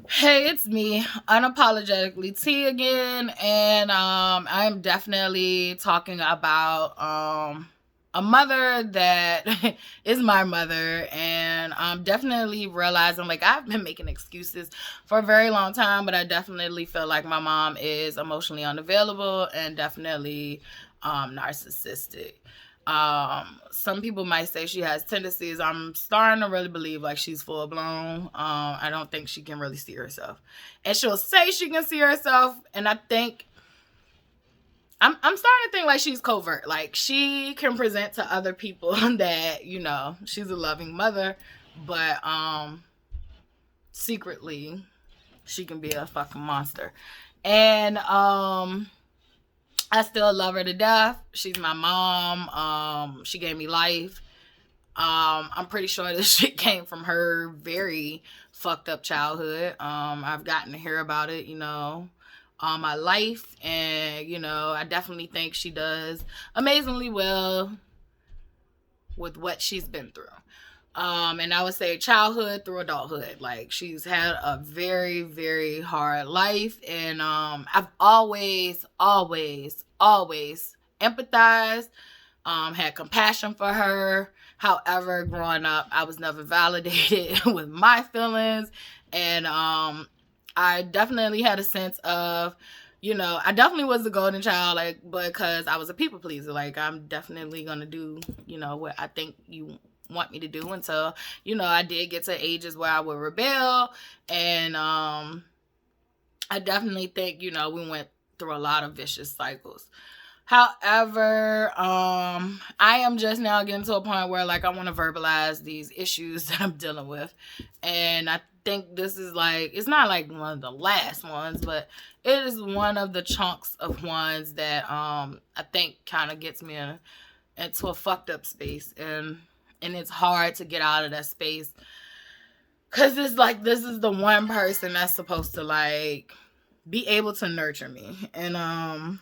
Hey, it's me, unapologetically T again, and I'm definitely talking about a mother that is my mother, and I'm definitely realizing like I've been making excuses for a very long time, but I definitely feel like my mom is emotionally unavailable and definitely narcissistic. Some people might say she has tendencies. I'm starting to really believe like she's full blown. I don't think she can really see herself, and she'll say she can see herself, and I think I'm starting to think like she's covert. Like she can present to other people that she's a loving mother, but secretly she can be a fucking monster. And I still love her to death. She's my mom. She gave me life. I'm pretty sure this shit came from her very fucked up childhood. I've gotten to hear about it, all my life, and I definitely think she does amazingly well with what she's been through. And I would say childhood through adulthood. Like she's had a very, very hard life, and I've always empathized, had compassion for her. However, growing up, I was never validated with my feelings, and I definitely had a sense of, I definitely was the golden child, like because I was a people pleaser. Like I'm definitely gonna do, what I think you want me to do until, I did get to ages where I would rebel, and I definitely think, we went through a lot of vicious cycles. However, I am just now getting to a point where like I want to verbalize these issues that I'm dealing with. And I think this is like, it's not like one of the last ones, but it is one of the chunks of ones that I think kind of gets me into a fucked up space, and it's hard to get out of that space. Cause it's like this is the one person that's supposed to like be able to nurture me. And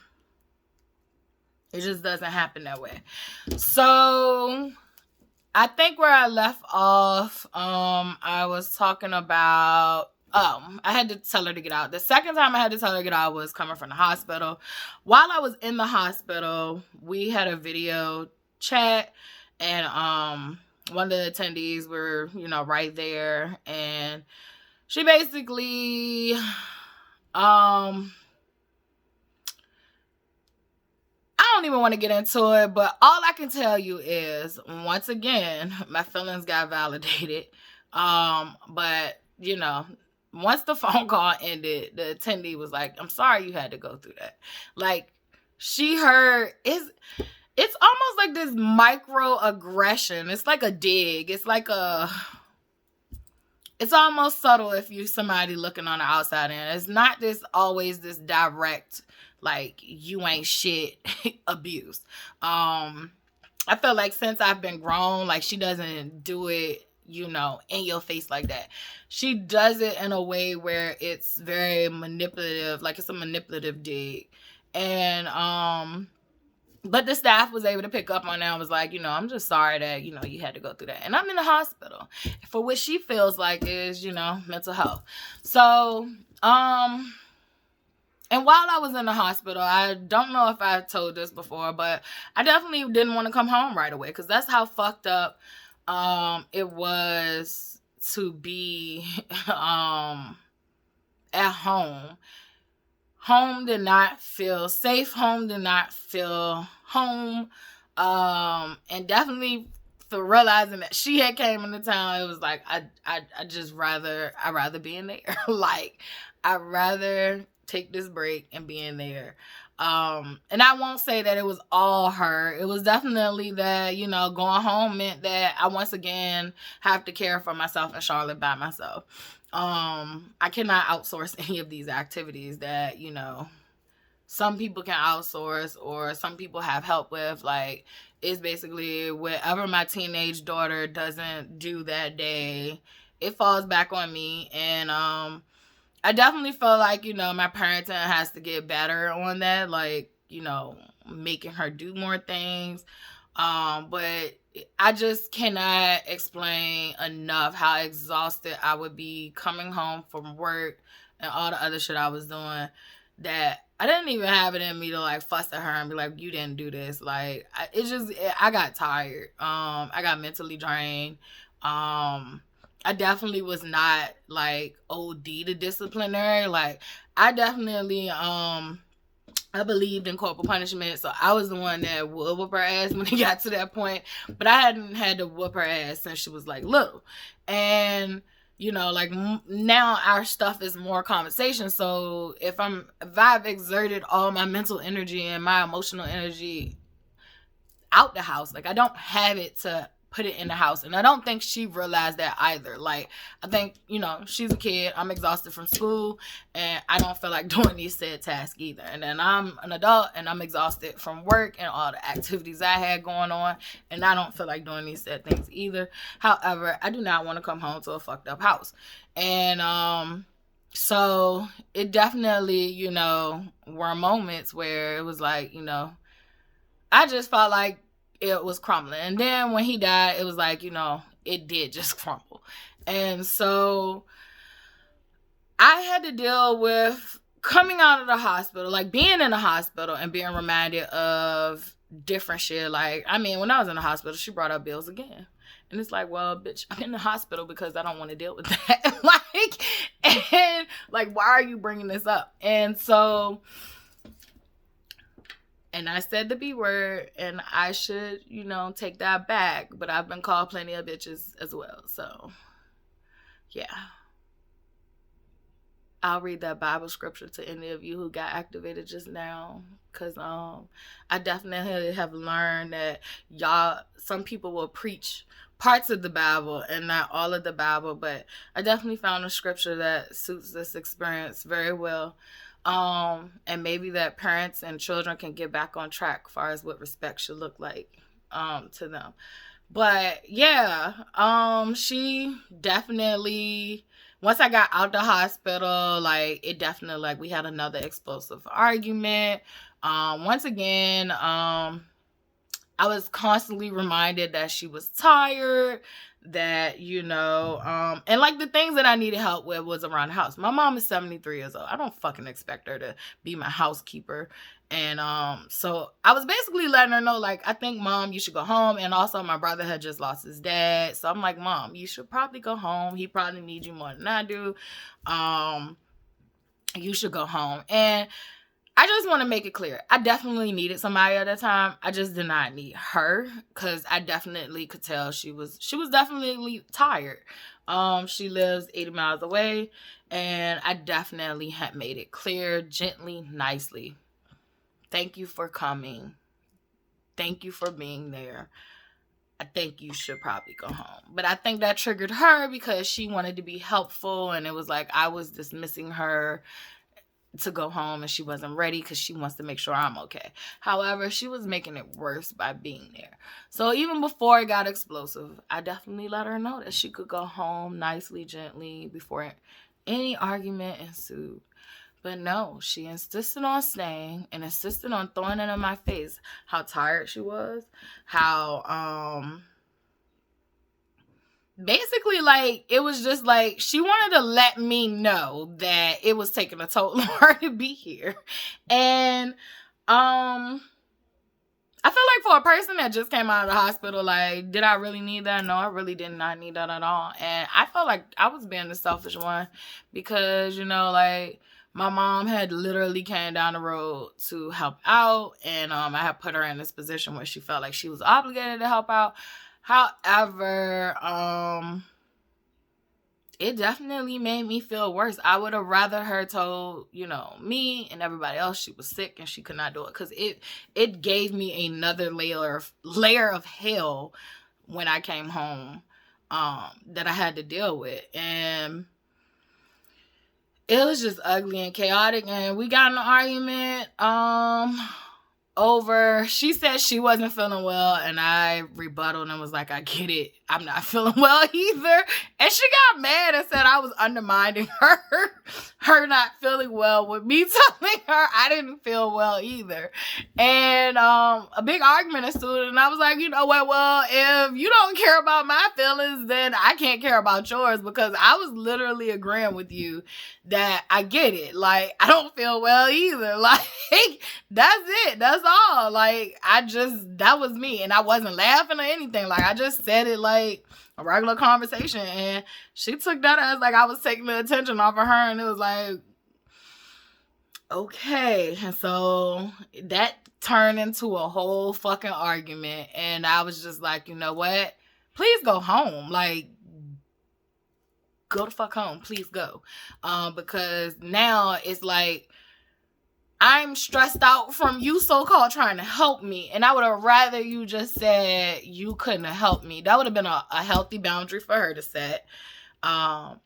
it just doesn't happen that way. So I think where I left off, I was talking about, I had to tell her to get out. The second time I had to tell her to get out was coming from the hospital. While I was in the hospital, we had a video chat, and one of the attendees were, right there, and she basically I don't even want to get into it, but all I can tell you is, once again, my feelings got validated. But once the phone call ended, the attendee was like, "I'm sorry you had to go through that." Like, she heard it's almost like this microaggression. It's like a dig. It's almost subtle if you somebody looking on the outside in. It's not always this direct, like, you ain't shit abuse. I feel like since I've been grown, like, she doesn't do it, in your face like that. She does it in a way where it's very manipulative, like it's a manipulative dig. And but the staff was able to pick up on that and was like, I'm just sorry that, you had to go through that. And I'm in the hospital for what she feels like is, mental health. So, and while I was in the hospital, I don't know if I told this before, but I definitely didn't want to come home right away, because that's how fucked up it was to be at home. Home did not feel safe. Home did not feel home. And definitely for realizing that she had came into town, it was like I'd rather be in there. Like, I'd rather take this break and be in there. And I won't say that it was all her. It was definitely that, going home meant that I once again have to care for myself in Charlotte by myself. I cannot outsource any of these activities that, some people can outsource or some people have help with. Like, it's basically whatever my teenage daughter doesn't do that day, it falls back on me. And I definitely feel like, my parenting has to get better on that, like, making her do more things. But I just cannot explain enough how exhausted I would be coming home from work and all the other shit I was doing, that I didn't even have it in me to like fuss at her and be like, you didn't do this. Like, I got tired. I got mentally drained. I definitely was not like OD to disciplinary. Like, I definitely, I believed in corporal punishment, so I was the one that would whoop her ass when it got to that point. But I hadn't had to whoop her ass since she was like little. And, you know, like now our stuff is more conversation. So if I've exerted all my mental energy and my emotional energy out the house, like I don't have it to put it in the house. And I don't think she realized that either. Like, I think, you know, she's a kid. I'm exhausted from school and I don't feel like doing these said tasks either. And then I'm an adult and I'm exhausted from work and all the activities I had going on. And I don't feel like doing these said things either. However, I do not want to come home to a fucked up house. And, so it definitely, you know, were moments where it was like, you know, I just felt like it was crumbling. And then when he died, it was like, you know, it did just crumble. And so I had to deal with coming out of the hospital, like being in the hospital and being reminded of different shit. Like, I mean, when I was in the hospital, she brought up bills again. And it's like, well, bitch, I'm in the hospital because I don't want to deal with that. Like, why are you bringing this up? And so, and I said the B word, and I should, you know, take that back. But I've been called plenty of bitches as well. So, yeah. I'll read that Bible scripture to any of you who got activated just now. Because I definitely have learned that some people will preach parts of the Bible and not all of the Bible. But I definitely found a scripture that suits this experience very well. And maybe that parents and children can get back on track as far as what respect should look like, to them. But yeah, she definitely, once I got out the hospital, like it definitely, like we had another explosive argument. Once again, I was constantly reminded that she was tired, that, you know, and like the things that I needed help with was around the house. My mom is 73 years old. I don't fucking expect her to be my housekeeper. And so I was basically letting her know, like, I think, Mom, you should go home. And also my brother had just lost his dad. So I'm like, Mom, you should probably go home. He probably needs you more than I do. You should go home. And I just want to make it clear. I definitely needed somebody at that time. I just did not need her because I definitely could tell she was definitely tired. She lives 80 miles away, and I definitely had made it clear, gently, nicely. Thank you for coming. Thank you for being there. I think you should probably go home. But I think that triggered her because she wanted to be helpful, and it was like I was dismissing her to go home and she wasn't ready because she wants to make sure I'm okay. However, she was making it worse by being there. So even before it got explosive, I definitely let her know that she could go home nicely, gently, before any argument ensued. But no, she insisted on staying and insisted on throwing it in my face how tired she was, how basically, like, it was just like she wanted to let me know that it was taking a toll on her to be here. And I feel like for a person that just came out of the hospital, like, did I really need that? No, I really did not need that at all. And I felt like I was being the selfish one because, you know, like, my mom had literally came down the road to help out, and I had put her in this position where she felt like she was obligated to help out. However, it definitely made me feel worse. I would have rather her told, you know, me and everybody else she was sick and she could not do it, because it gave me another layer of hell when I came home that I had to deal with. And it was just ugly and chaotic, and we got in an argument over, she said she wasn't feeling well, and I rebutted and was like, I get it, I'm not feeling well either. And she got mad and said I was undermining her not feeling well with me telling her I didn't feel well either. And a big argument ensued, and I was like, you know what, well, if you don't care about my feelings, then I can't care about yours, because I was literally agreeing with you that I get it. Like, I don't feel well either. Like, that's it. That's all. Like, that was me, and I wasn't laughing or anything. Like, I just said it like a regular conversation, and she took that as like I was taking the attention off of her, and it was like, okay. And so that turned into a whole fucking argument, and I was just like, you know what, please go home. Like, go the fuck home, please go. Because now it's like I'm stressed out from you so-called trying to help me. And I would have rather you just said you couldn't have helped me. That would have been a healthy boundary for her to set. And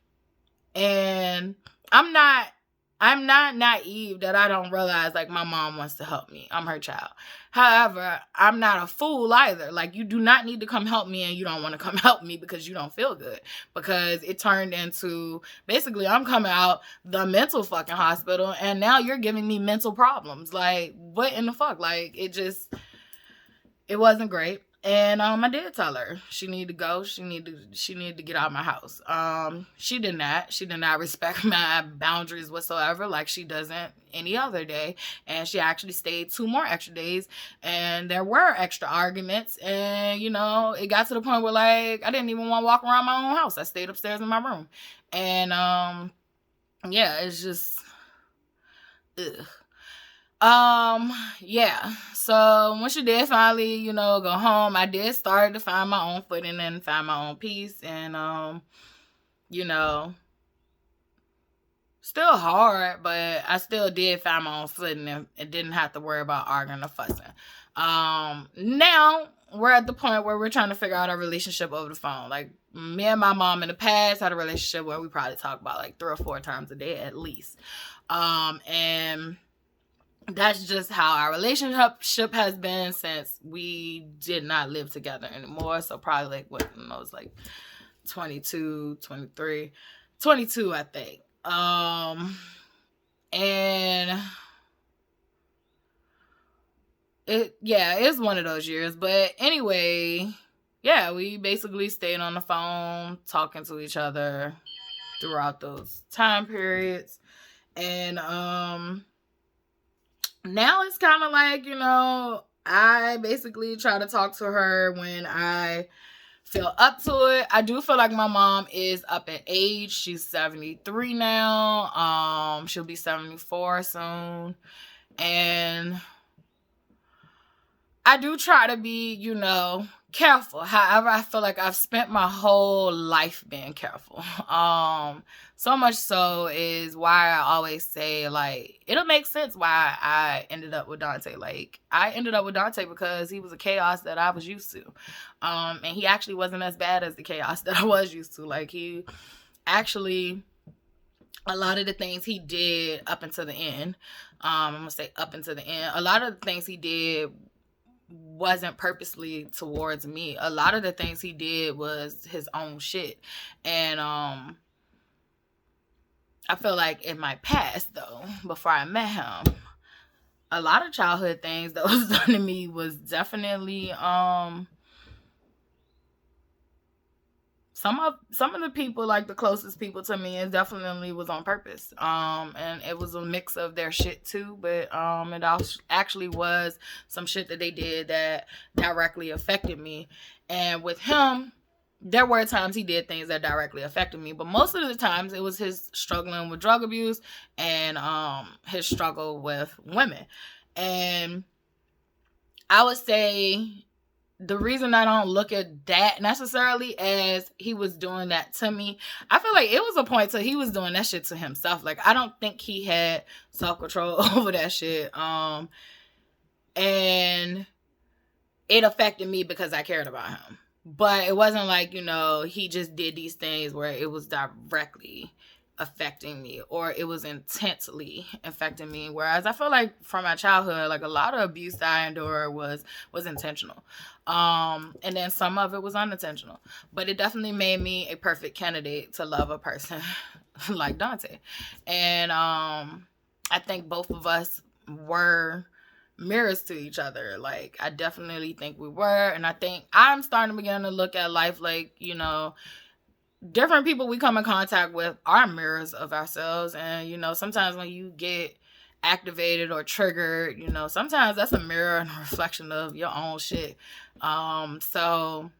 I'm not naive that I don't realize, like, my mom wants to help me. I'm her child. However, I'm not a fool either. Like, you do not need to come help me, and you don't want to come help me because you don't feel good. Because it turned into, basically, I'm coming out the mental fucking hospital, and now you're giving me mental problems. Like, what in the fuck? Like, it wasn't great. And I did tell her she needed to go. She needed to get out of my house. She did not respect my boundaries whatsoever, like she doesn't any other day. And she actually stayed 2 more extra days, and there were extra arguments. And you know, it got to the point where, like, I didn't even want to walk around my own house. I stayed upstairs in my room. And yeah, it's just ugh. Yeah. So when she did finally, you know, go home, I did start to find my own footing and find my own peace. And, you know, still hard, but I still did find my own footing and didn't have to worry about arguing or fussing. Now we're at the point where we're trying to figure out our relationship over the phone. Like, me and my mom in the past had a relationship where we probably talk about like 3 or 4 times a day at least. And that's just how our relationship has been since we did not live together anymore. So probably like, what, I was like 22, 23, 22, I think. And it's one of those years. But anyway, yeah, we basically stayed on the phone talking to each other throughout those time periods. And now it's kind of like, you know, I basically try to talk to her when I feel up to it. I do feel like my mom is up in age. She's 73 now. She'll be 74 soon. And I do try to be, you know, careful. However, I feel like I've spent my whole life being careful. So much so is why I always say, like, it'll make sense why I ended up with Dante. Like, I ended up with Dante because he was a chaos that I was used to. And he actually wasn't as bad as the chaos that I was used to. Like, he actually, a lot of the things he did up until the end, I'm going to say up until the end, a lot of the things he did wasn't purposely towards me. A lot of the things he did was his own shit. And I feel like in my past, though, before I met him, a lot of childhood things that was done to me was definitely some of the people, like the closest people to me, it definitely was on purpose. And it was a mix of their shit too, but it actually was some shit that they did that directly affected me. And with him, there were times he did things that directly affected me, but most of the times it was his struggling with drug abuse and his struggle with women. And I would say the reason I don't look at that necessarily as he was doing that to me, I feel like it was a point till he was doing that shit to himself. Like, I don't think he had self-control over that shit. And it affected me because I cared about him. But it wasn't like, you know, he just did these things where it was directly affecting me or it was intensely affecting me. Whereas I feel like from my childhood, like a lot of abuse that I endured was intentional. And then some of it was unintentional. But it definitely made me a perfect candidate to love a person like Dante. And I think both of us were mirrors to each other. Like, I definitely think we were. And I think I'm starting to begin to look at life like, you know, different people we come in contact with are mirrors of ourselves. And, you know, sometimes when you get activated or triggered, you know, sometimes that's a mirror and a reflection of your own shit. So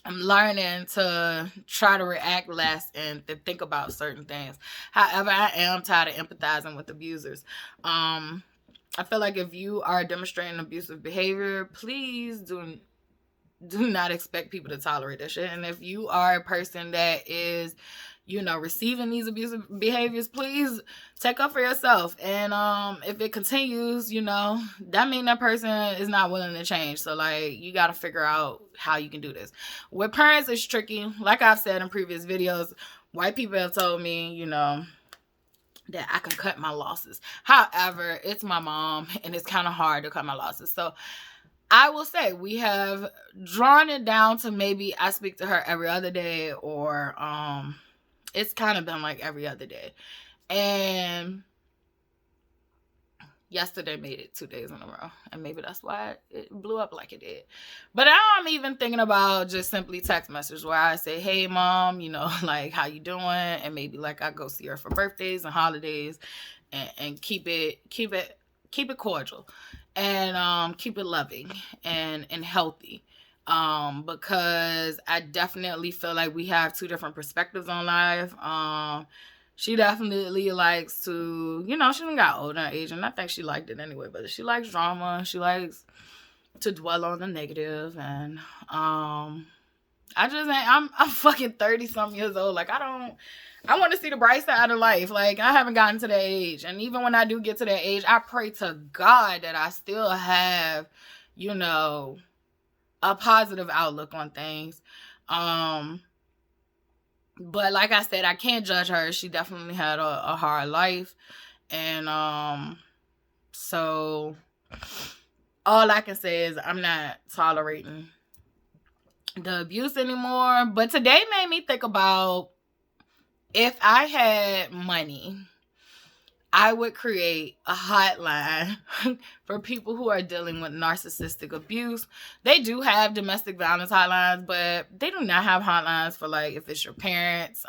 I'm learning to try to react less and to think about certain things. However, I am tired of empathizing with abusers. I feel like if you are demonstrating abusive behavior, please do not expect people to tolerate that shit. And if you are a person that is, you know, receiving these abusive behaviors, please take up for yourself. And if it continues, you know, that means that person is not willing to change. So, like, you got to figure out how you can do this. With parents, it's tricky. Like I've said in previous videos, white people have told me, you know, that I can cut my losses. However, it's my mom, and it's kind of hard to cut my losses. So I will say we have drawn it down to maybe I speak to her every other day, or it's kind of been like every other day. And yesterday made it 2 days in a row, and maybe that's why it blew up like it did. But now I'm even thinking about just simply text message where I say, hey mom, you know, like, how you doing? And maybe like I go see her for birthdays and holidays, and keep it cordial, and keep it loving and healthy. Because I definitely feel like we have two different perspectives on life. She definitely likes to, you know, she done got older in age, and I think she liked it anyway, but she likes drama. She likes to dwell on the negative, and I'm fucking 30-something years old. Like, I want to see the bright side of life. Like, I haven't gotten to that age, and even when I do get to that age, I pray to God that I still have, you know, a positive outlook on things. But like I said, I can't judge her. She definitely had a hard life. And so all I can say is I'm not tolerating the abuse anymore. But today made me think about, if I had money, I would create a hotline for people who are dealing with narcissistic abuse. They do have domestic violence hotlines, but they do not have hotlines for, like, if it's your parents,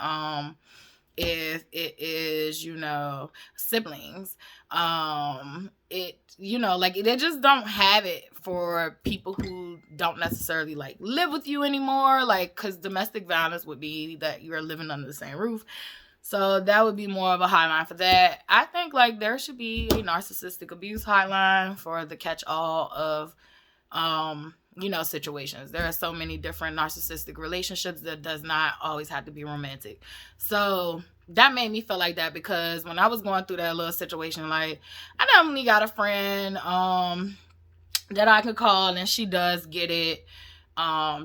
if it is, you know, siblings. It, you know, like, they just don't have it for people who don't necessarily, like, live with you anymore. Like, because domestic violence would be that you're living under the same roof. So that would be more of a hotline for that. I think, like, there should be a narcissistic abuse hotline for the catch-all of, you know, situations. There are so many different narcissistic relationships that does not always have to be romantic. So that made me feel like that, because when I was going through that little situation, like, I definitely got a friend that I could call, and she does get it.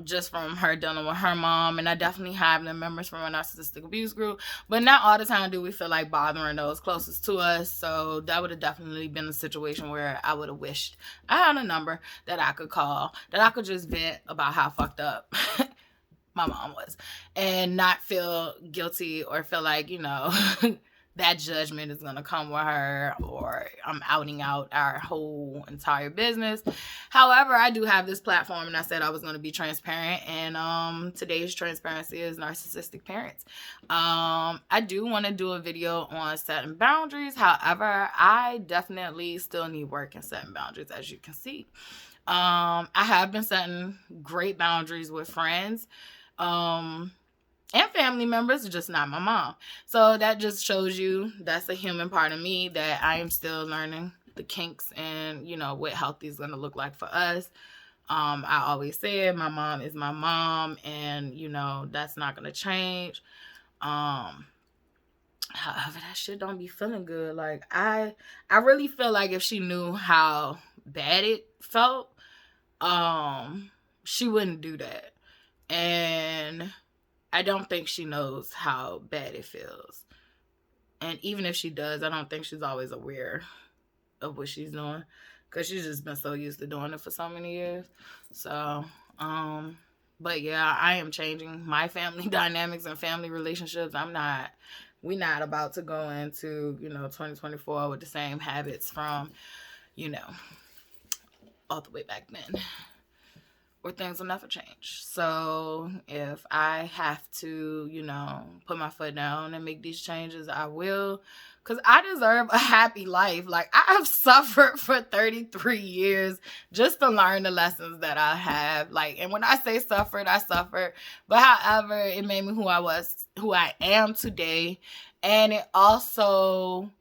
Just from her dealing with her mom, and I definitely have them members from a narcissistic abuse group, but not all the time do we feel like bothering those closest to us. So that would have definitely been a situation where I would have wished I had a number that I could call, that I could just vent about how fucked up my mom was, and not feel guilty or feel like, you know, that judgment is going to come with her, or I'm outing out our whole entire business. However, I do have this platform, and I said I was going to be transparent, and today's transparency is narcissistic parents. I do want to do a video on setting boundaries. However, I definitely still need work in setting boundaries, as you can see. I have been setting great boundaries with friends, and family members, just not my mom. So that just shows you that's a human part of me that I am still learning the kinks, and, you know, what healthy is going to look like for us. I always said my mom is my mom, and, you know, that's not going to change. However, that shit don't be feeling good. Like, I really feel like if she knew how bad it felt, she wouldn't do that. And I don't think she knows how bad it feels. And even if she does, I don't think she's always aware of what she's doing, because she's just been so used to doing it for so many years. So, but yeah, I am changing my family dynamics and family relationships. I'm not we not about to go into, 2024 with the same habits from, all the way back then, or things will never change. So if I have to, put my foot down and make these changes, I will, because I deserve a happy life. Like, I have suffered for 33 years just to learn the lessons that I have. Like, and when I say suffered, I suffered. But however, it made me who I am today. And it also,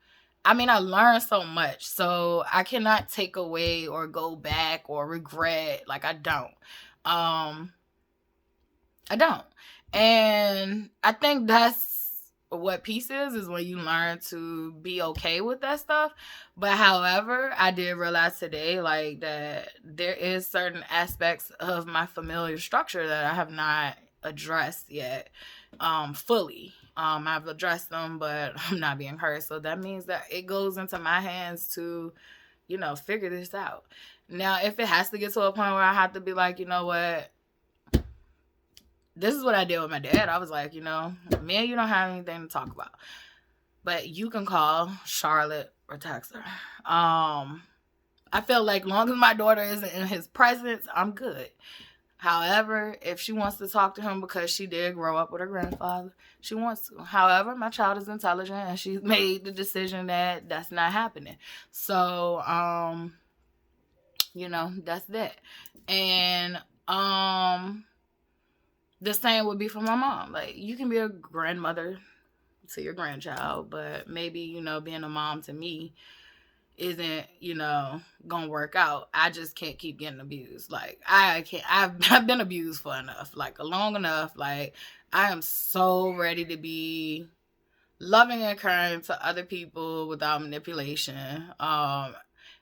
I learned so much. So I cannot take away or go back or regret. Like, I don't. I don't. And I think that's what peace is when you learn to be okay with that stuff. But however, I did realize today, like, that there is certain aspects of my familiar structure that I have not addressed yet, fully. I've addressed them, but I'm not being hurt. So that means that it goes into my hands to, figure this out. Now, if it has to get to a point where I have to be like, you know what, this is what I did with my dad. I was like, me and you don't have anything to talk about, but you can call Charlotte or text her. I feel like long as my daughter isn't in his presence, I'm good. However, if she wants to talk to him because she did grow up with her grandfather, she wants to. However, my child is intelligent and she's made the decision that that's not happening. So, that's that. And the same would be for my mom. Like, you can be a grandmother to your grandchild, but maybe, being a mom to me isn't, gonna work out. I just can't keep getting abused. Like, I've been abused for enough, like, long enough. Like, I am so ready to be loving and kind to other people without manipulation.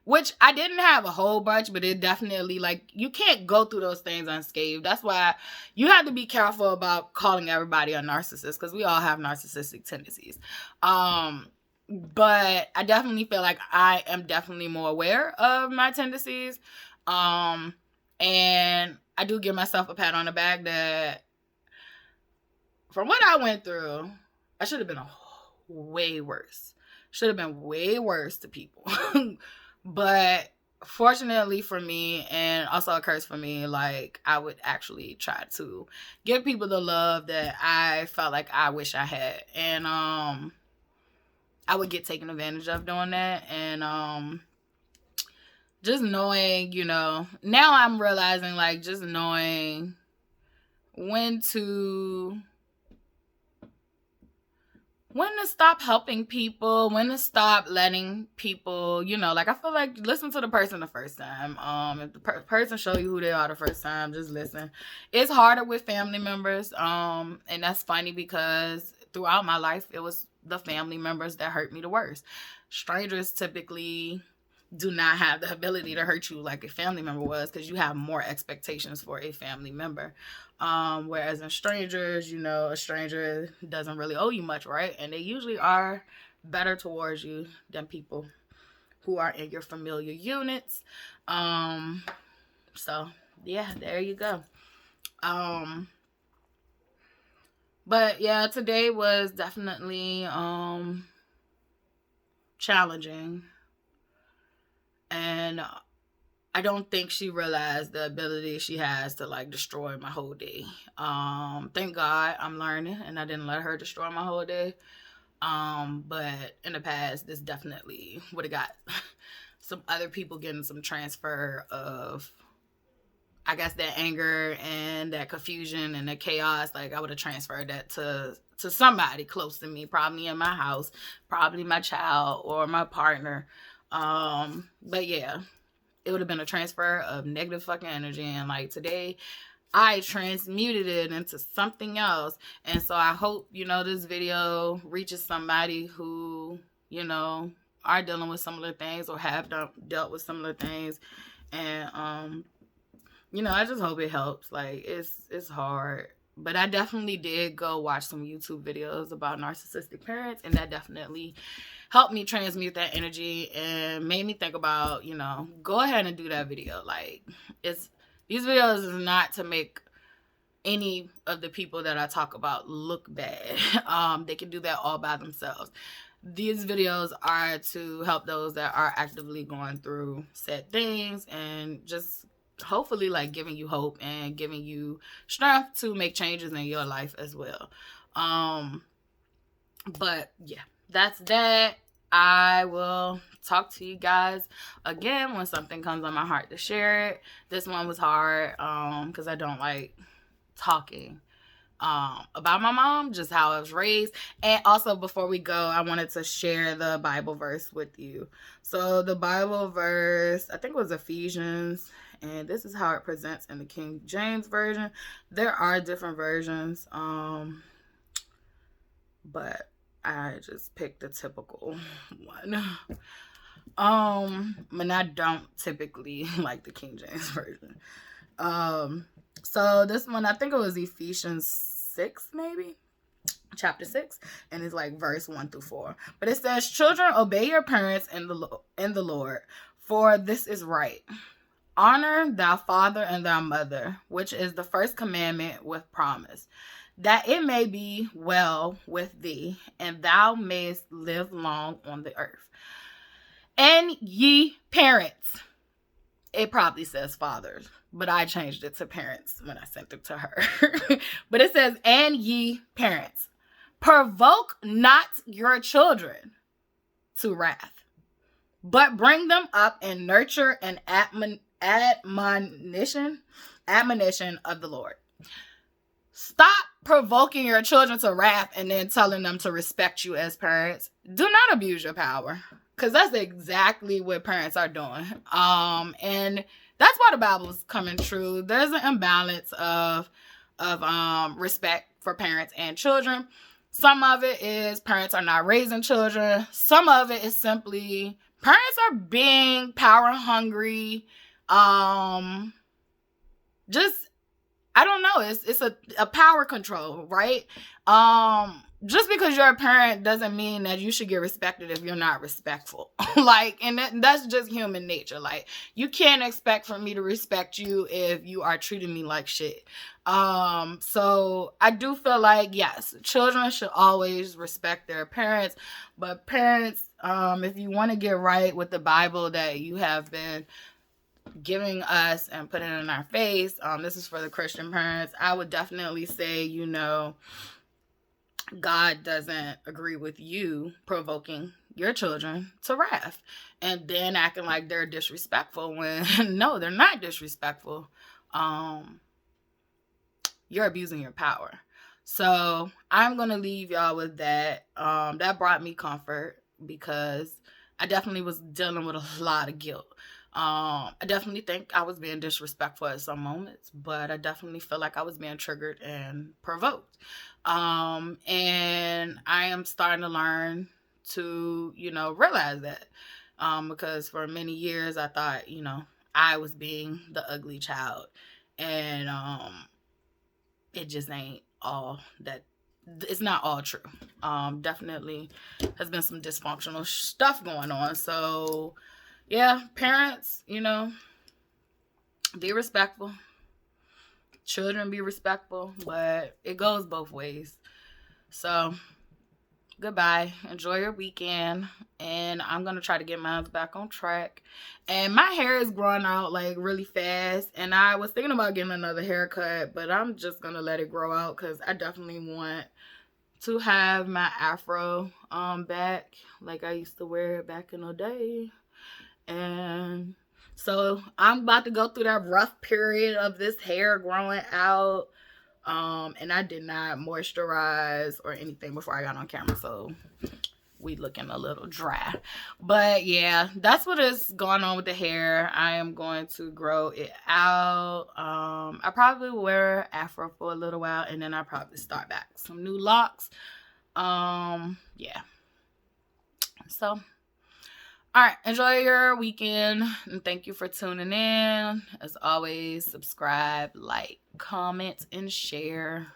Which I didn't have a whole bunch, but it definitely, like, you can't go through those things unscathed. That's why you have to be careful about calling everybody a narcissist, because we all have narcissistic tendencies. But I definitely feel like I am definitely more aware of my tendencies. And I do give myself a pat on the back that from what I went through, I should have been way worse. Should have been way worse to people. But fortunately for me, and also a curse for me, like, I would actually try to give people the love that I felt like I wish I had. And I would get taken advantage of doing that. And just knowing, now I'm realizing, like, just knowing when to stop helping people, when to stop letting people, like, I feel like listen to the person the first time. If the person show you who they are the first time, just listen. It's harder with family members. And that's funny because throughout my life, it was the family members that hurt me the worst. Strangers typically do not have the ability to hurt you like a family member was, because you have more expectations for a family member. Whereas in strangers, a stranger doesn't really owe you much, right? And they usually are better towards you than people who are in your familiar units. So yeah, there you go. But yeah, today was definitely challenging. And I don't think she realized the ability she has to, like, destroy my whole day. Thank God I'm learning and I didn't let her destroy my whole day. But in the past, this definitely would have got some other people getting some transfer of, I guess, that anger and that confusion and that chaos. Like, I would have transferred that to somebody close to me, probably in my house, probably my child or my partner. But yeah, it would have been a transfer of negative fucking energy. And like, today I transmuted it into something else. And so I hope, this video reaches somebody who, are dealing with similar things or have dealt with similar things. And, I just hope it helps. Like, it's hard. But I definitely did go watch some YouTube videos about narcissistic parents, and that definitely helped me transmute that energy and made me think about, go ahead and do that video. Like, these videos is not to make any of the people that I talk about look bad. They can do that all by themselves. These videos are to help those that are actively going through said things, and just hopefully like giving you hope and giving you strength to make changes in your life as well. But yeah, that's that. I will talk to you guys again when something comes on my heart to share it. This one was hard because I don't like talking about my mom, just how I was raised. And also, before we go, I wanted to share the Bible verse with you. So the Bible verse, I think it was Ephesians, and this is how it presents in the King James Version. There are different versions, but I just picked the typical one. And I don't typically like the King James Version. So this one, I think it was Ephesians 6, maybe chapter 6, and it's like verse 1-4. But it says, "Children, obey your parents in the Lord, for this is right. Honor thy father and thy mother, which is the first commandment with promise, that it may be well with thee, and thou mayest live long on the earth. And ye parents," it probably says fathers, but I changed it to parents when I sent it to her. But it says, "And ye parents, provoke not your children to wrath, but bring them up in nurture and admonition of the Lord." Stop provoking your children to wrath and then telling them to respect you as parents. Do not abuse your power, because that's exactly what parents are doing. And that's why the Bible's coming true. There's an imbalance of respect for parents and children. Some of it is parents are not raising children. Some of it is simply parents are being power hungry. Just, I don't know. It's a power control, right? Just because you're a parent doesn't mean that you should get respected if you're not respectful. And that's just human nature. Like, you can't expect for me to respect you if you are treating me like shit. So I do feel like, yes, children should always respect their parents, but parents, if you want to get right with the Bible that you have been giving us and putting it in our face, this is for the Christian parents, I would definitely say, God doesn't agree with you provoking your children to wrath and then acting like they're disrespectful when no, they're not disrespectful. You're abusing your power. So I'm going to leave y'all with that. That brought me comfort because I definitely was dealing with a lot of guilt. I definitely think I was being disrespectful at some moments, but I definitely feel like I was being triggered and provoked. And I am starting to learn to, realize that, because for many years I thought, I was being the ugly child, and, it just ain't all that. It's not all true. Definitely has been some dysfunctional stuff going on. So yeah, parents, be respectful. Children, be respectful, but it goes both ways. So goodbye. Enjoy your weekend. And I'm going to try to get mine back on track. And my hair is growing out like really fast. And I was thinking about getting another haircut, but I'm just going to let it grow out because I definitely want to have my afro back like I used to wear it back in the day. And so I'm about to go through that rough period of this hair growing out. And I did not moisturize or anything before I got on camera, so we looking a little dry. But yeah, that's what is going on with the hair. I am going to grow it out. I probably will wear afro for a little while, and then I probably start back some new locks. Yeah. So, all right, enjoy your weekend, and thank you for tuning in. As always, subscribe, like, comment, and share.